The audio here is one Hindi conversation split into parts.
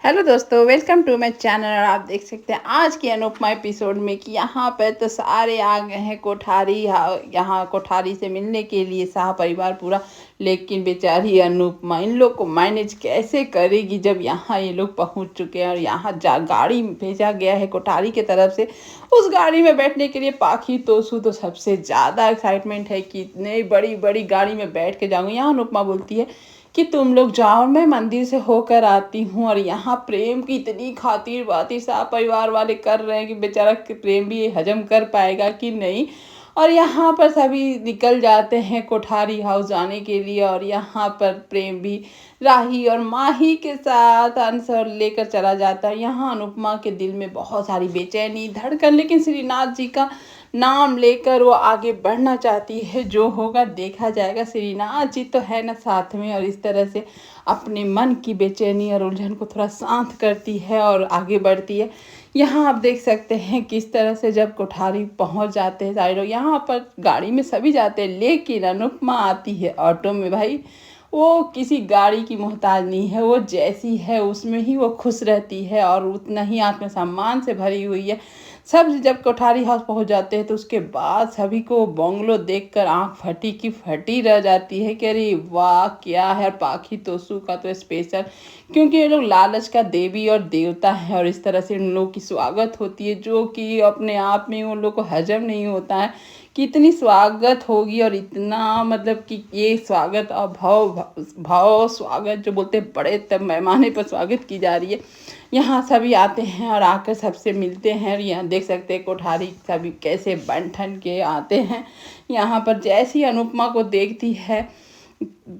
हेलो दोस्तों, वेलकम टू माय चैनल। और आप देख सकते हैं आज की अनुपमा एपिसोड में कि यहाँ पर तो सारे आ गए हैं कोठारी, यहाँ कोठारी से मिलने के लिए शाह परिवार पूरा। लेकिन बेचारी अनुपमा इन लोग को मैनेज कैसे करेगी जब यहाँ ये लोग पहुँच चुके हैं और यहाँ गाड़ी भेजा गया है कोठारी की तरफ से। उस गाड़ी में बैठने के लिए पाखी तोसू तो सबसे ज़्यादा एक्साइटमेंट है कि इतने बड़ी बड़ी गाड़ी में बैठ के जाऊँगी। यहाँ अनुपमा बोलती है कि तुम लोग जाओ, मैं मंदिर से होकर आती हूँ। और यहाँ प्रेम की इतनी खातिर बाती शाह परिवार वाले कर रहे हैं कि बेचारा प्रेम भी हजम कर पाएगा कि नहीं। और यहाँ पर सभी निकल जाते हैं कोठारी हाउस जाने के लिए और यहाँ पर प्रेम भी राही और माही के साथ आंसर लेकर चला जाता है। यहाँ अनुपमा के दिल में बहुत सारी बेचैनी धड़कन, लेकिन श्रीनाथ जी का नाम लेकर वो आगे बढ़ना चाहती है। जो होगा देखा जाएगा। श्रीनाथ जी तो है ना साथ में, और इस तरह से अपने मन की बेचैनी और उलझन को थोड़ा शांत करती है और आगे बढ़ती है। यहाँ आप देख सकते हैं किस तरह से जब कोठारी पहुंच जाते हैं सारे लोग। यहाँ पर गाड़ी में सभी जाते हैं, लेकिन अनुपमा आती है ऑटो में। भाई वो किसी गाड़ी की मोहताज नहीं है, वो जैसी है उसमें ही वो खुश रहती है और उतना ही आत्मसम्मान से भरी हुई है। सब जब कोठारी हाउस पहुंच जाते हैं तो उसके बाद सभी को बंगलो देखकर आंख फटी की फटी रह जाती है कि अरे वाह क्या है। पाखी तोसू का तो स्पेशल, क्योंकि ये लोग लालच का देवी और देवता है और इस तरह से उन लोग की स्वागत होती है जो कि अपने आप में उन लोग को हजम नहीं होता है कि इतनी स्वागत होगी। और इतना मतलब कि ये स्वागत और भाव भाव स्वागत जो बोलते हैं, बड़े तब पैमाने पर स्वागत की जा रही है। यहाँ सभी आते हैं और आकर सबसे मिलते हैं। और यहाँ देख सकते हैं कोठारी सभी कैसे बन ठन के आते हैं। यहाँ पर जैसी अनुपमा को देखती है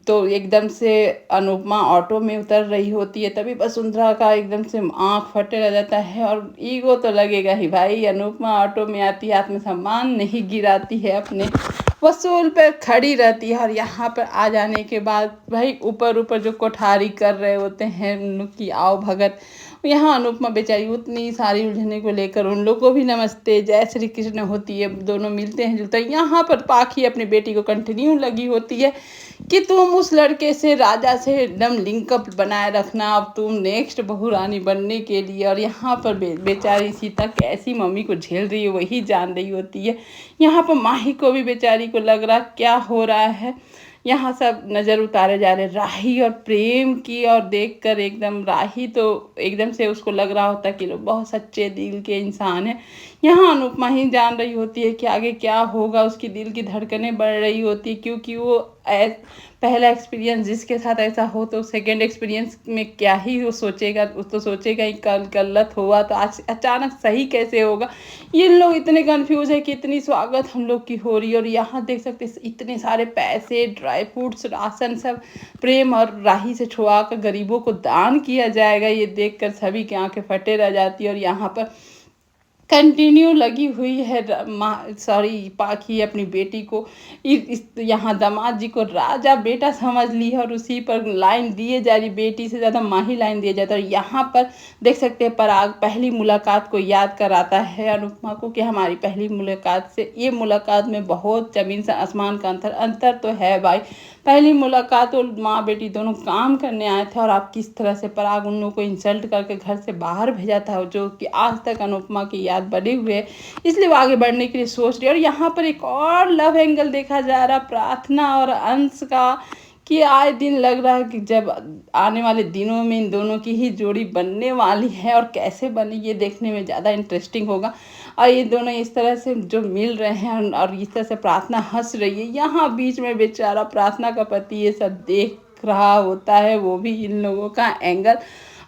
तो एकदम से अनुपमा ऑटो में उतर रही होती है, तभी वसुंधरा का एकदम से आँख फटे रह जाता है। और ईगो तो लगेगा ही भाई, अनुपमा ऑटो में आती है, आत्मसम्मान नहीं गिराती है, अपने वसूल पर खड़ी रहती है। और यहाँ पर आ जाने के बाद भाई ऊपर ऊपर जो कोठारी कर रहे होते हैं उनकी आओ भगत, यहाँ अनुपमा बेचारी उतनी सारी उलझने को लेकर उन लोग को भी नमस्ते जय श्री कृष्ण होती है। दोनों मिलते हैं जुलते हैं। यहाँ पर पाखी अपनी बेटी को कंटिन्यू लगी होती है कि तुम उस लड़के से, राजा से एकदम लिंकअप बनाए रखना, अब तुम नेक्स्ट बहू रानी बनने के लिए। और यहाँ पर बेचारी सीता कैसी मम्मी को झेल रही है वही जान रही होती है। यहाँ पर माही को भी बेचारी को लग रहा क्या हो रहा है। यहाँ सब नज़र उतारे जा रहे राही और प्रेम की, और देखकर एकदम राही तो एकदम से उसको लग रहा होता कि लोग बहुत सच्चे दिल के इंसान हैं। यहाँ अनुपमा ही जान रही होती है कि आगे क्या होगा। उसकी दिल की धड़कनें बढ़ रही होती है, क्योंकि वो पहला एक्सपीरियंस जिसके साथ ऐसा हो तो सेकंड एक्सपीरियंस में क्या ही वो सोचेगा। उस तो सोचेगा ही कल गलत हुआ तो आज अचानक सही कैसे होगा। ये लोग इतने कंफ्यूज है कि इतनी स्वागत हम लोग की हो रही है। और यहाँ देख सकते इतने सारे पैसे, ड्राई फ्रूट्स, राशन सब प्रेम और राही से छुआ कर गरीबों को दान किया जाएगा। ये देखकर सभी की आंखें फटे रह जाती है। और यहाँ पर कंटिन्यू लगी हुई है पाखी अपनी बेटी को इस यहाँ दामाद जी को राजा बेटा समझ ली है और उसी पर लाइन दिए जा रही, बेटी से ज़्यादा माही लाइन दिया जाता है। और यहाँ पर देख सकते हैं पराग पहली मुलाकात को याद कराता है अनुपमा को कि हमारी पहली मुलाकात से ये मुलाकात में बहुत ज़मीन से आसमान का अंतर तो है भाई। पहली मुलाकात तो माँ बेटी दोनों काम करने आए थे और आप किस तरह से पराग उन लोगों को इंसल्ट करके घर से बाहर भेजा था, जो कि आज तक अनुपमा की याद बने हुए है। इसलिए वो आगे बढ़ने के लिए सोच रही है। और यहाँ पर एक और लव एंगल देखा जा रहा प्रार्थना और अंश का, कि आए दिन लग रहा है कि जब आने वाले दिनों में इन दोनों की ही जोड़ी बनने वाली है। और कैसे बनी ये देखने में ज़्यादा इंटरेस्टिंग होगा। और ये दोनों इस तरह से जो मिल रहे हैं और इस तरह से प्रार्थना हंस रही है, यहाँ बीच में बेचारा प्रार्थना का पति ये सब देख रहा होता है, वो भी इन लोगों का एंगल।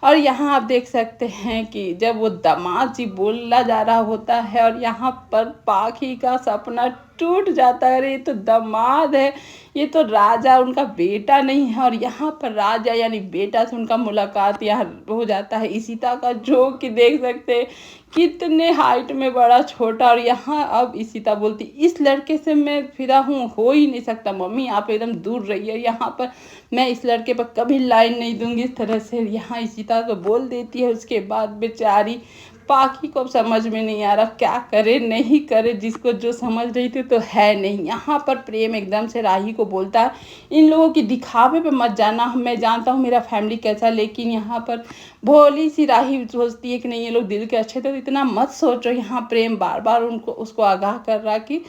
और यहाँ आप देख सकते हैं कि जब वो दामाद जी बोला जा रहा होता है और यहाँ पर पाखी का सपना टूट जाता है। अरे ये तो दामाद है, ये तो राजा उनका बेटा नहीं है। और यहाँ पर राजा यानी बेटा से उनका मुलाकात यहाँ हो जाता है इशिता का, जो कि देख सकते हैं कितने हाइट में बड़ा छोटा। और यहाँ अब इशिता बोलती इस लड़के से मैं फिदा हूँ, हो ही नहीं सकता मम्मी, आप एकदम दूर रहिए, यहाँ पर मैं इस लड़के पर कभी लाइन नहीं दूंगी। इस तरह से यहाँ इशिता को बोल देती है। उसके बाद बेचारी पाखी को अब समझ में नहीं आ रहा क्या करे नहीं करे, जिसको जो समझ रही थी तो है नहीं। यहाँ पर प्रेम एकदम से राही को बोलता है इन लोगों की दिखावे पे मत जाना, मैं जानता हूँ मेरा फैमिली कैसा, लेकिन यहाँ पर भोली सी राही सोचती है कि नहीं ये लोग दिल के अच्छे, तो इतना मत सोचो। यहाँ प्रेम बार बार उसको आगाह कर रहा कि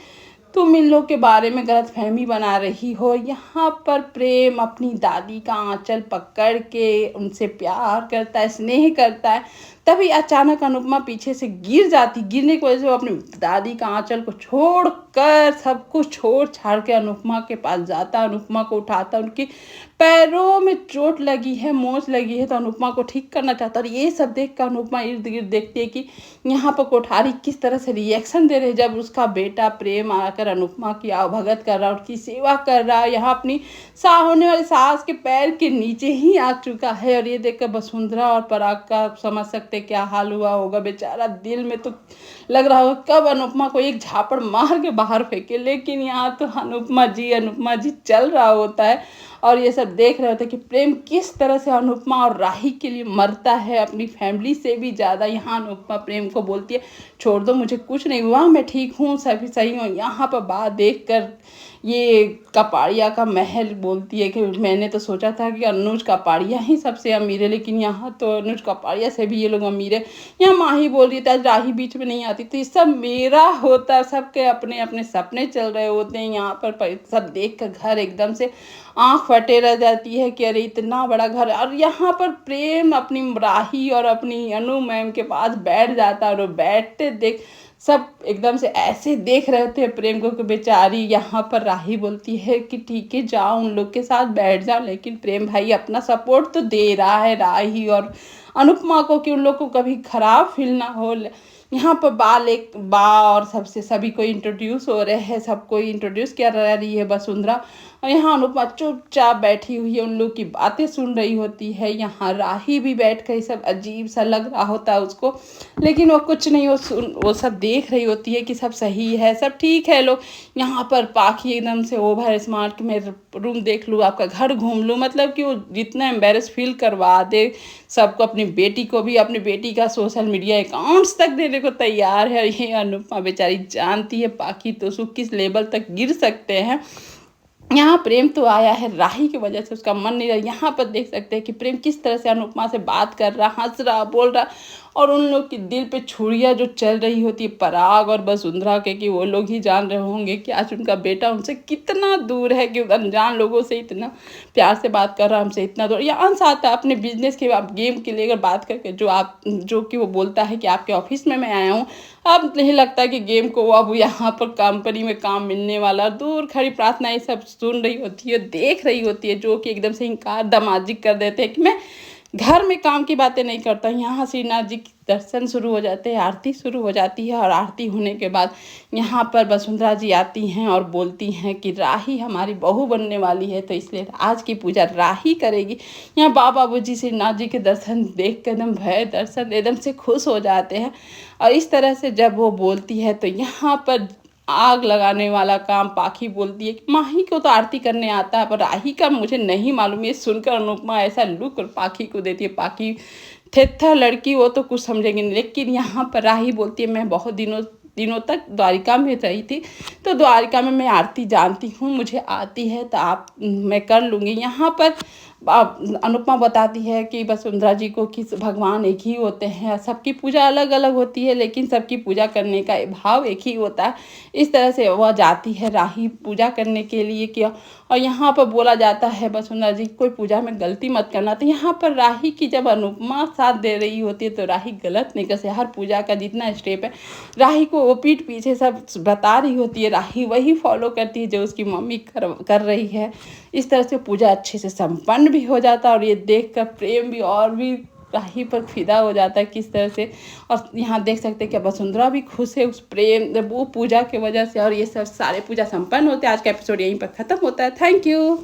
तुम इन लोग के बारे में गलतफहमी बना रही हो। यहाँ पर प्रेम अपनी दादी का आंचल पकड़ के उनसे प्यार करता है, स्नेह करता है। तभी अचानक अनुपमा पीछे से गिर जाती, गिरने की वजह से वो अपनी दादी का आंचल को छोड़कर सब कुछ छोड़ छाड़ के अनुपमा के पास जाता, अनुपमा को उठाता। उनके पैरों में चोट लगी है, मोच लगी है, तो अनुपमा को ठीक करना चाहता। और ये सब देख कर अनुपमा इर्द गिर्द देखती है कि यहाँ पर कोठारी किस तरह से रिएक्शन दे रहे हैं। जब उसका बेटा प्रेम आकर अनुपमा की आवभगत कर रहा है, उसकी सेवा कर रहा है, यहाँ अपनी होने वाली सास के पैर के नीचे ही आ चुका है। और ये देखकर वसुंधरा और पराग का समझ सकते क्या हाल हुआ होगा। बेचारा दिल में तो लग रहा होगा कब अनुपमा को एक झापड़ मार के बाहर फेंके, लेकिन यहाँ तो अनुपमा जी चल रहा होता है। और ये सब देख रहे होते कि प्रेम किस तरह से अनुपमा और राही के लिए मरता है, अपनी फैमिली से भी ज़्यादा। यहाँ अनुपमा प्रेम को बोलती है छोड़ दो, मुझे कुछ नहीं हुआ, मैं ठीक हूँ, सभी सही हूँ। यहाँ पर बात देख कर ये कपाड़िया का महल बोलती है कि मैंने तो सोचा था कि अनुज कपाड़िया ही सबसे अमीर है, लेकिन यहाँ तो अनुज कपाड़िया से भी ये लोग अमीर है। यहाँ माही बोल रही थी राही बीच में नहीं आती, तो ये सब मेरा होता है। सबके अपने अपने सपने चल रहे होते हैं। यहाँ पर सब देख कर घर एकदम से आँख फटे रह जाती है कि अरे इतना बड़ा घर। और यहाँ पर प्रेम अपनी राही और अपनी अनु मैम के पास बैठ जाता है, और बैठते देख सब एकदम से ऐसे देख रहे थे प्रेम को कि बेचारी। यहाँ पर राही बोलती है कि ठीक है जाओ उन लोग के साथ बैठ जाओ, लेकिन प्रेम भाई अपना सपोर्ट तो दे रहा है राही और अनुपमा को कि उन लोग को कभी खराब फील ना हो। यहाँ पर बा और सबसे सभी को इंट्रोड्यूस हो रहे हैं, सबको इंट्रोड्यूस कर रही है वसुंधरा। और यहाँ अनुपमा चुपचाप बैठी हुई है, उन लोग की बातें सुन रही होती है। यहाँ राही भी बैठ कर सब अजीब सा लग रहा होता है उसको, लेकिन वो कुछ नहीं, वो सब देख रही होती है कि सब सही है, सब ठीक है। लोग यहाँ पर पाखी एकदम से ओवर स्मार्ट कि मैं रूम देख लूँ, आपका घर घूम लूँ, मतलब कि वो जितना एम्बेरस फील करवा दे सबको। अपनी बेटी को भी, अपनी बेटी का सोशल मीडिया अकाउंट्स तक देने को तैयार है। ये अनुपमा बेचारी जानती है पाखी तो उसको किस लेवल तक गिर सकते हैं। यहाँ प्रेम तो आया है राही की वजह से, उसका मन नहीं रहा। यहाँ पर देख सकते हैं कि प्रेम किस तरह से अनुपमा से बात कर रहा, हंस रहा, बोल रहा। और उन लोग की दिल पे छुरियाँ जो चल रही होती है पराग और वसुंधरा के, कि वो लोग ही जान रहे होंगे कि आज उनका बेटा उनसे कितना दूर है, कि अनजान लोगों से इतना प्यार से बात कर रहा, हमसे इतना दूर। या अंश आता है अपने बिजनेस के, आप गेम के लेकर बात करके जो कि वो बोलता है कि आपके ऑफिस में मैं आया हूँ, अब नहीं लगता कि गेम को अब यहाँ पर कंपनी में काम मिलने वाला। दूर खड़ी प्रार्थना ये सब सुन रही होती है, देख रही होती है, जो कि एकदम से इनकार दमाजिक कर देते हैं कि मैं घर में काम की बातें नहीं करता। यहाँ श्रीनाथ जी के दर्शन शुरू हो जाते हैं, आरती शुरू हो जाती है। और आरती होने के बाद यहाँ पर वसुंधरा जी आती हैं और बोलती हैं कि राही हमारी बहू बनने वाली है, तो इसलिए आज की पूजा राही करेगी। यहाँ बाबू जी श्रीनाथ जी के दर्शन देख कर एकदम भय दर्शन एकदम से खुश हो जाते हैं। और इस तरह से जब वो बोलती है तो यहाँ पर आग लगाने वाला काम पाखी बोलती है कि माही को तो आरती करने आता है, पर राही का मुझे नहीं मालूम। ये सुनकर अनुपमा ऐसा लुक पाखी को देती है। पाखी थेथर लड़की, वो तो कुछ समझेगी नहीं। लेकिन यहाँ पर राही बोलती है मैं बहुत दिनों तक द्वारिका में रही थी, तो द्वारिका में मैं आरती जानती हूँ, मुझे आती है, तो मैं कर लूँगी। यहाँ पर अनुपमा बताती है कि वसुंधरा जी को कि भगवान एक ही होते हैं, सबकी पूजा अलग अलग होती है, लेकिन सबकी पूजा करने का भाव एक ही होता है। इस तरह से वह जाती है राही पूजा करने के लिए किया। और यहाँ पर बोला जाता है वसुंधरा जी कोई पूजा में गलती मत करना। तो यहाँ पर राही की जब अनुपमा साथ दे रही होती है तो राही गलत नहीं कर सकती। हर पूजा का जितना स्टेप है राही को वो पीठ पीछे सब बता रही होती है, राही वही फॉलो करती है जो उसकी मम्मी कर रही है। इस तरह से पूजा अच्छे से संपन्न भी हो जाता है। और ये देखकर प्रेम भी और भी राही पर फिदा हो जाता है किस तरह से। और यहाँ देख सकते हैं कि वसुंधरा भी खुश है उस प्रेम वो पूजा की वजह से। और ये सब सारे पूजा संपन्न होते हैं। आज का एपिसोड यहीं पर ख़त्म होता है। Thank you.